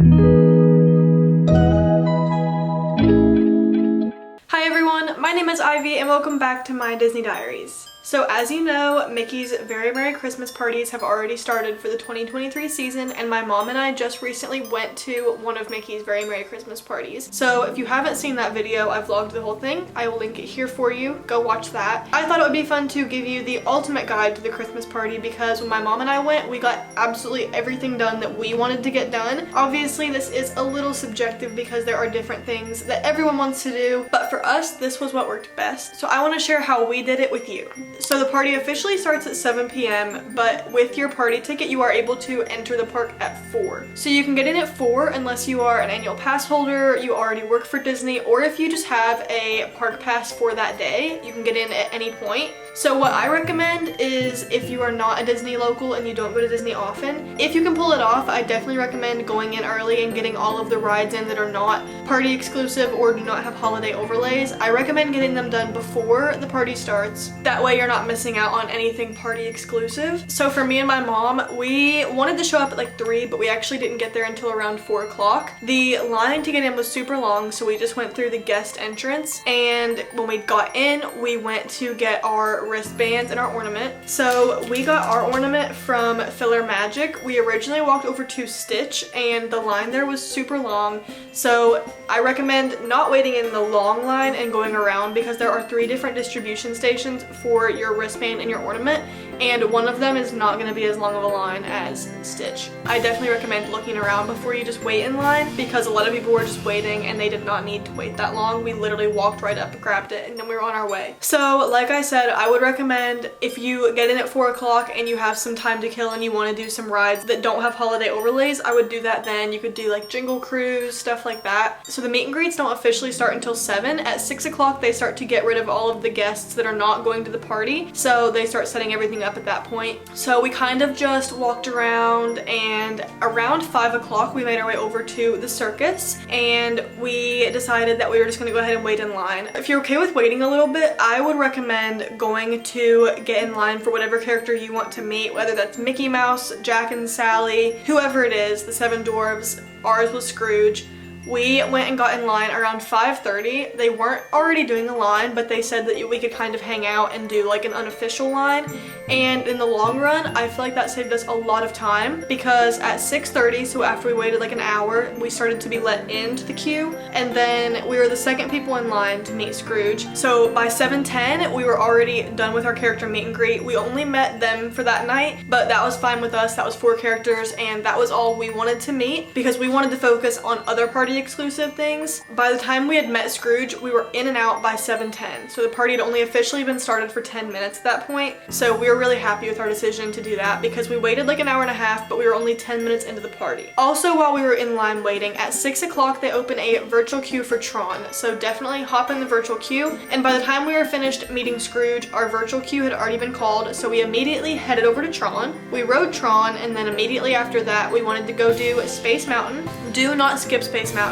Hi everyone, my name is Ivy and welcome back to my Disney Diaries. So as you know, Mickey's Very Merry Christmas parties have already started for the 2023 season, and my mom and I just recently went to one of Mickey's Very Merry Christmas parties. So if you haven't seen that video, I vlogged the whole thing. I will link it here for you. Go watch that. I thought it would be fun to give you the ultimate guide to the Christmas party because when my mom and I went, we got absolutely everything done that we wanted to get done. Obviously, this is a little subjective because there are different things that everyone wants to do, but for us, this was what worked best. So I want to share how we did it with you. So the party officially starts at 7 p.m., but with your party ticket, you are able to enter the park at 4. So you can get in at 4 unless you are an annual pass holder, you already work for Disney, or if you just have a park pass for that day, you can get in at any point. So what I recommend is if you are not a Disney local and you don't go to Disney often, if you can pull it off, I definitely recommend going in early and getting all of the rides in that are not party exclusive or do not have holiday overlays. I recommend getting them done before the party starts. That way you're not missing out on anything party exclusive. So for me and my mom, we wanted to show up at like 3, but we actually didn't get there until around 4 o'clock. The line to get in was super long, so we just went through the guest entrance, and when we got in, we went to get our wristbands and our ornament. So we got our ornament from Filler Magic. We originally walked over to Stitch and the line there was super long, so I recommend not waiting in the long line and going around because there are 3 different distribution stations for your wristband and your ornament, and one of them is not going to be as long of a line as Stitch. I definitely recommend looking around before you just wait in line because a lot of people were just waiting and they did not need to wait that long. We literally walked right up, grabbed it, and then we were on our way. So like I said, I would recommend if you get in at 4 o'clock and you have some time to kill and you want to do some rides that don't have holiday overlays, I would do that then. You could do like Jingle Cruise, stuff like that. So the meet and greets don't officially start until 7. At 6 o'clock they start to get rid of all of the guests that are not going to the party, so they start setting everything up at that point. So we kind of just walked around, and around 5 o'clock we made our way over to the circus, and we decided that we were just going to go ahead and wait in line. If you're okay with waiting a little bit, I would recommend going to get in line for whatever character you want to meet, whether that's Mickey Mouse, Jack and Sally, whoever it is, the 7 dwarves. Ours was Scrooge. We went and got in line around 5:30. They weren't already doing a line, but they said that we could kind of hang out and do like an unofficial line. And in the long run, I feel like that saved us a lot of time because at 6:30, so after we waited like an hour, we started to be let into the queue. And then we were the second people in line to meet Scrooge. So by 7:10, we were already done with our character meet and greet. We only met them for that night, but that was fine with us. That was 4 characters, and that was all we wanted to meet because we wanted to focus on other party exclusive things. By the time we had met Scrooge, we were in and out by 7:10. So the party had only officially been started for 10 minutes at that point. So we were really happy with our decision to do that because we waited like an hour and a half, but we were only 10 minutes into the party. Also, while we were in line waiting, at 6 o'clock they open a virtual queue for Tron. So definitely hop in the virtual queue. And by the time we were finished meeting Scrooge, our virtual queue had already been called. So we immediately headed over to Tron. We rode Tron, and then immediately after that, we wanted to go do Space Mountain. Do not skip Space Mountain.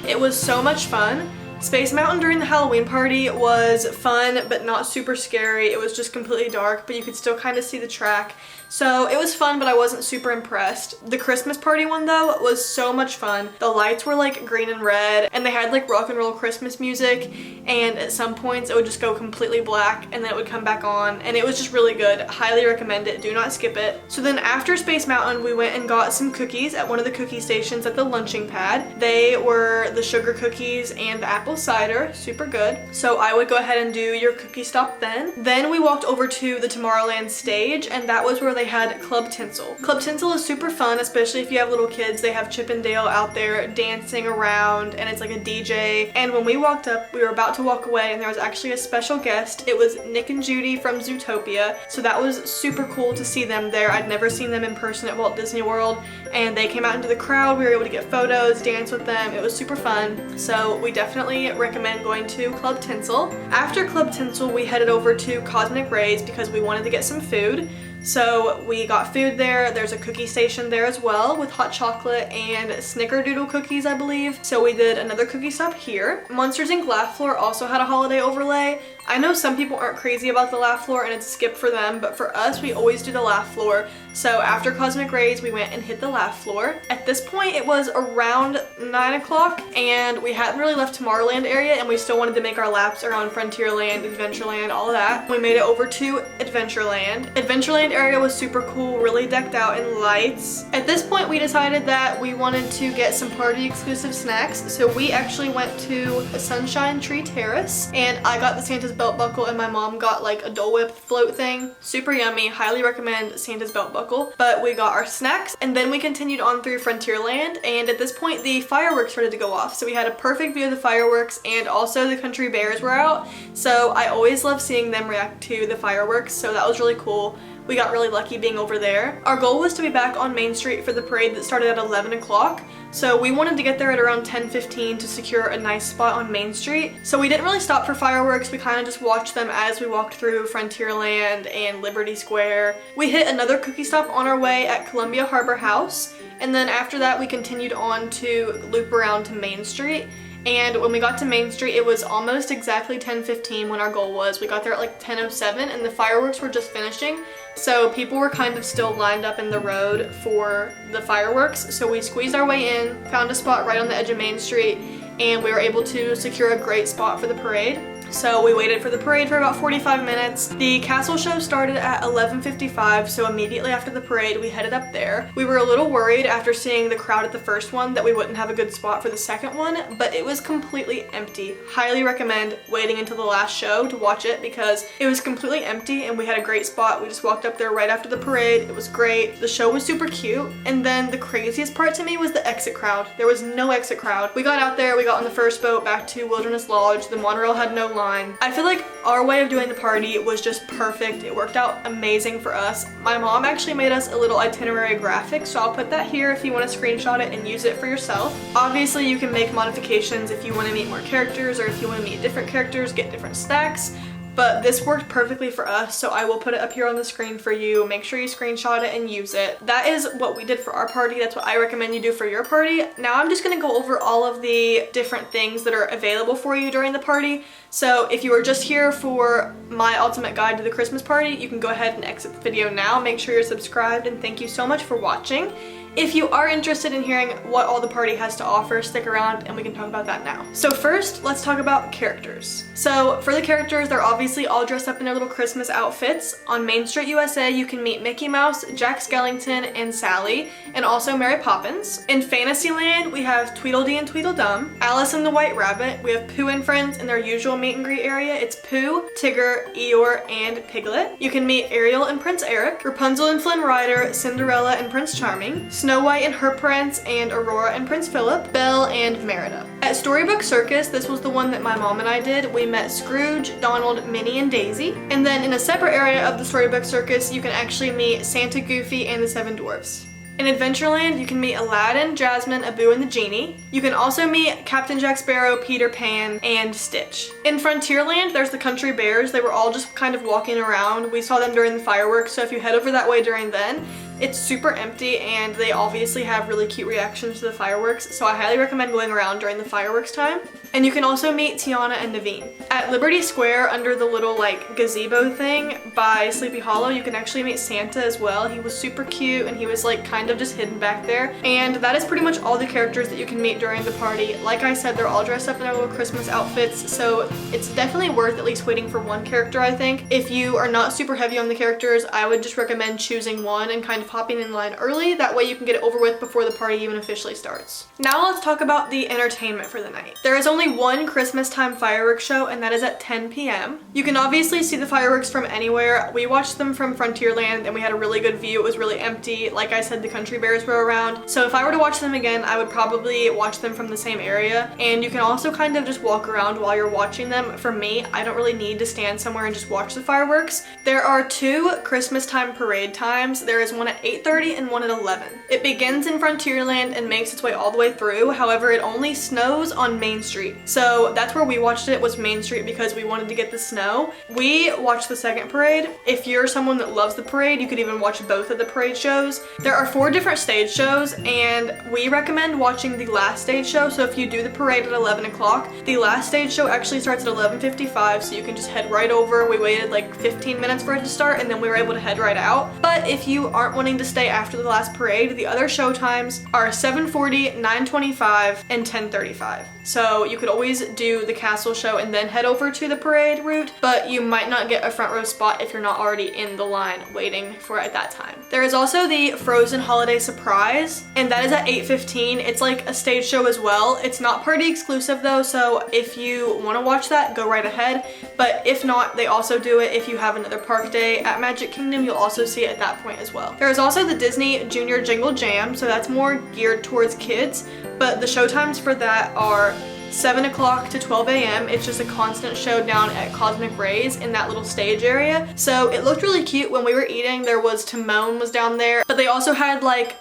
It was so much fun. Space Mountain during the Halloween party was fun, but not super scary. It was just completely dark, but you could still kind of see the track. So it was fun, but I wasn't super impressed. The Christmas party one though was so much fun. The lights were like green and red, and they had like rock and roll Christmas music, and at some points it would just go completely black and then it would come back on, and it was just really good. Highly recommend it. Do not skip it. So then after Space Mountain, we went and got some cookies at one of the cookie stations at the lunching pad. They were the sugar cookies and the apple cider. Super good. So I would go ahead and do your cookie stop then. Then we walked over to the Tomorrowland stage, and that was where they had Club Tinsel. Club Tinsel is super fun, especially if you have little kids. They have Chip and Dale out there dancing around, and it's like a DJ. And when we walked up, we were about to walk away, and there was actually a special guest. It was Nick and Judy from Zootopia. So that was super cool to see them there. I'd never seen them in person at Walt Disney World, and they came out into the crowd. We were able to get photos, dance with them. It was super fun. So we definitely recommend going to Club Tinsel. After Club Tinsel, we headed over to Cosmic Rays because we wanted to get some food. So we got food there. There's a cookie station there as well with hot chocolate and snickerdoodle cookies, I believe. So we did another cookie stop here. Monsters Inc. Laugh Floor also had a holiday overlay, I know some people aren't crazy about the laugh floor and it's a skip for them, but for us, we always do the laugh floor. So after Cosmic Rays, we went and hit the laugh floor. At this point, it was around 9 o'clock and we hadn't really left Tomorrowland area and we still wanted to make our laps around Frontierland, Adventureland, all of that. We made it over to Adventureland. Adventureland area was super cool, really decked out in lights. At this point, we decided that we wanted to get some party exclusive snacks. So we actually went to Sunshine Tree Terrace and I got the Santa's belt buckle and my mom got like a Dole Whip float thing. Super yummy. Highly recommend Santa's belt buckle. But we got our snacks and then we continued on through Frontierland, and at this point the fireworks started to go off. So we had a perfect view of the fireworks and also the country bears were out. So I always love seeing them react to the fireworks. So that was really cool. We got really lucky being over there. Our goal was to be back on Main Street for the parade that started at 11 o'clock. So we wanted to get there at around 10:15 to secure a nice spot on Main Street. So we didn't really stop for fireworks. We kind of just watched them as we walked through Frontierland and Liberty Square. We hit another cookie stop on our way at Columbia Harbor House. And then after that, we continued on to loop around to Main Street. And when we got to Main Street, it was almost exactly 10:15 when our goal was. We got there at like 10:07 and the fireworks were just finishing. So people were kind of still lined up in the road for the fireworks. So we squeezed our way in, found a spot right on the edge of Main Street, and we were able to secure a great spot for the parade. So we waited for the parade for about 45 minutes. The castle show started at 11:55, so immediately after the parade we headed up there. We were a little worried after seeing the crowd at the first one that we wouldn't have a good spot for the second one, but it was completely empty. Highly recommend waiting until the last show to watch it because it was completely empty and we had a great spot. We just walked up there right after the parade. It was great. The show was super cute. And then the craziest part to me was the exit crowd. There was no exit crowd. We got out there, we got on the first boat back to Wilderness Lodge. The monorail had no line. I feel like our way of doing the party was just perfect. It worked out amazing for us. My mom actually made us a little itinerary graphic, so I'll put that here if you want to screenshot it and use it for yourself. Obviously, you can make modifications if you want to meet more characters or if you want to meet different characters, get different stacks. But this worked perfectly for us, so I will put it up here on the screen for you. Make sure you screenshot it and use it. That is what we did for our party. That's what I recommend you do for your party. Now I'm just gonna go over all of the different things that are available for you during the party. So if you are just here for my ultimate guide to the Christmas party, you can go ahead and exit the video now. Make sure you're subscribed, and thank you so much for watching. If you are interested in hearing what all the party has to offer, stick around and we can talk about that now. So first, let's talk about characters. So for the characters, they're obviously all dressed up in their little Christmas outfits. On Main Street USA, you can meet Mickey Mouse, Jack Skellington, and Sally, and also Mary Poppins. In Fantasyland, we have Tweedledee and Tweedledum, Alice and the White Rabbit. We have Pooh and Friends in their usual meet and greet area. It's Pooh, Tigger, Eeyore, and Piglet. You can meet Ariel and Prince Eric, Rapunzel and Flynn Rider, Cinderella and Prince Charming, Snow White and her prince, and Aurora and Prince Philip, Belle and Merida. At Storybook Circus, this was the one that my mom and I did. We met Scrooge, Donald, Minnie, and Daisy. And then in a separate area of the Storybook Circus, you can actually meet Santa, Goofy, and the Seven Dwarfs. In Adventureland, you can meet Aladdin, Jasmine, Abu, and the Genie. You can also meet Captain Jack Sparrow, Peter Pan, and Stitch. In Frontierland, there's the Country Bears. They were all just kind of walking around. We saw them during the fireworks, so if you head over that way during then, it's super empty and they obviously have really cute reactions to the fireworks, so I highly recommend going around during the fireworks time. And you can also meet Tiana and Naveen. At Liberty Square, under the little like gazebo thing by Sleepy Hollow, you can actually meet Santa as well. He was super cute and he was like kind of just hidden back there. And that is pretty much all the characters that you can meet during the party. Like I said, they're all dressed up in their little Christmas outfits, so it's definitely worth at least waiting for one character, I think. If you are not super heavy on the characters, I would just recommend choosing one and kind of hopping in line early. That way you can get it over with before the party even officially starts. Now let's talk about the entertainment for the night. There is only one Christmas time fireworks show, and that is at 10 p.m. You can obviously see the fireworks from anywhere. We watched them from Frontierland and we had a really good view. It was really empty. Like I said, the Country Bears were around. So if I were to watch them again, I would probably watch them from the same area. And you can also kind of just walk around while you're watching them. For me, I don't really need to stand somewhere and just watch the fireworks. There are two Christmas time parade times. There is one at 8:30 and one at 11. It begins in Frontierland and makes its way all the way through. However, it only snows on Main Street. Street. So that's where we watched it, was Main Street, because we wanted to get the snow. We watched the second parade. If you're someone that loves the parade, you could even watch both of the parade shows. There are 4 different stage shows, and we recommend watching the last stage show. So if you do the parade at 11 o'clock, the last stage show actually starts at 11:55, so you can just head right over. We waited like 15 minutes for it to start, and then we were able to head right out. But if you aren't wanting to stay after the last parade, the other show times are 7:40, 9:25, and 10:35. So you could always do the castle show and then head over to the parade route, but you might not get a front row spot if you're not already in the line waiting for it at that time. There is also the Frozen Holiday Surprise, and that is at 8:15. It's like a stage show as well. It's not party exclusive though, so if you want to watch that, go right ahead. But if not, they also do it if you have another park day at Magic Kingdom. You'll also see it at that point as well. There is also the Disney Junior Jingle Jam, so that's more geared towards kids, but the show times for that are 7 o'clock to 12 a.m. It's just a constant show down at Cosmic Rays in that little stage area. So it looked really cute when we were eating. There was Timon was down there, but they also had like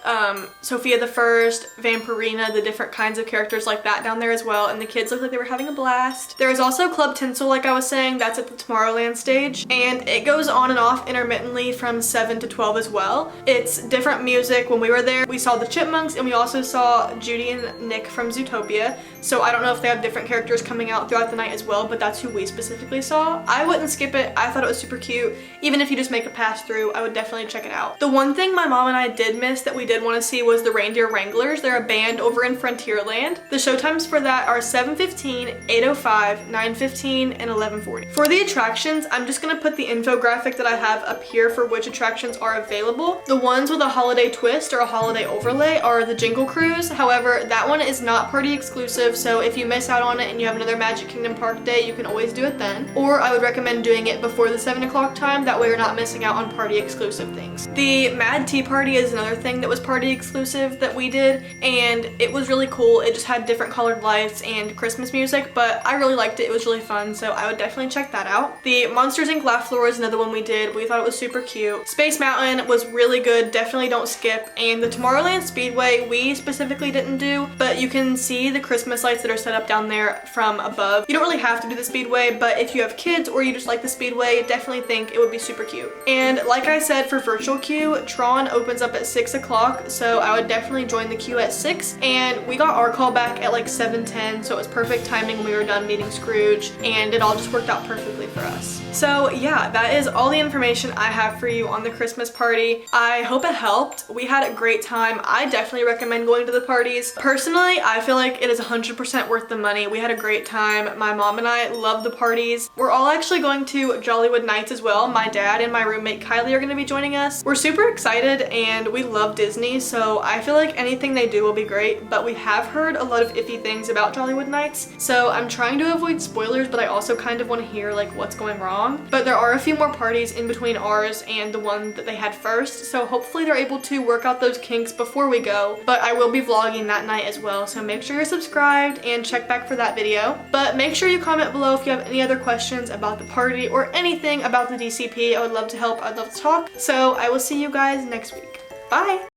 Sophia the First, Vampirina, the different kinds of characters like that down there as well, and the kids looked like they were having a blast. There is also Club Tinsel, like I was saying, that's at the Tomorrowland stage, and it goes on and off intermittently from 7 to 12 as well. It's different music. When we were there, we saw the Chipmunks, and we also saw Judy and Nick from Zootopia. So I don't know if they have different characters coming out throughout the night as well, but that's who we specifically saw. I wouldn't skip it. I thought it was super cute. Even if you just make a pass through, I would definitely check it out. The one thing my mom and I did miss that we did want to see was the Reindeer Wranglers. They're a band over in Frontierland. The show times for that are 7:15, 8:05, 9:15, and 11:40. For the attractions, I'm just gonna put the infographic that I have up here for which attractions are available. The ones with a holiday twist or a holiday overlay are the Jingle Cruise. However, that one is not party exclusive, so if you miss out on it and you have another Magic Kingdom park day, you can always do it then. Or I would recommend doing it before the 7 o'clock time, that way you're not missing out on party exclusive things. The Mad Tea Party is another thing that was party exclusive that we did, and it was really cool. It just had different colored lights and Christmas music, but I really liked it. It was really fun, so I would definitely check that out. The Monsters Inc. Laugh Floor is another one we did. We thought it was super cute. Space Mountain was really good. Definitely don't skip. And the Tomorrowland Speedway, we specifically didn't do, but you can see the Christmas lights that are set up down there from above. You don't really have to do the Speedway, but if you have kids or you just like the Speedway, definitely think it would be super cute. And like I said, for virtual queue, Tron opens up at 6 o'clock, so I would definitely join the queue at 6. And we got our call back at like 7:10, so it was perfect timing when we were done meeting Scrooge, and it all just worked out perfectly for us. So yeah, that is all the information I have for you on the Christmas party. I hope it helped. We had a great time. I definitely recommend going to the parties. Personally, I feel like it is 100% worth the money. We had a great time. My mom and I love the parties. We're all actually going to Jollywood Nights as well. My dad and my roommate Kylie are going to be joining us. We're super excited and we love Disney, so I feel like anything they do will be great, but we have heard a lot of iffy things about Jollywood Nights, so I'm trying to avoid spoilers, but I also kind of want to hear like what's going wrong. But there are a few more parties in between ours and the one that they had first, so hopefully they're able to work out those kinks before we go. But I will be vlogging that night as well, so make sure you're subscribed and check back for that video. But make sure you comment below if you have any other questions about the party or anything about the DCP. I would love to help. I'd love to talk. So I will see you guys next week. Bye!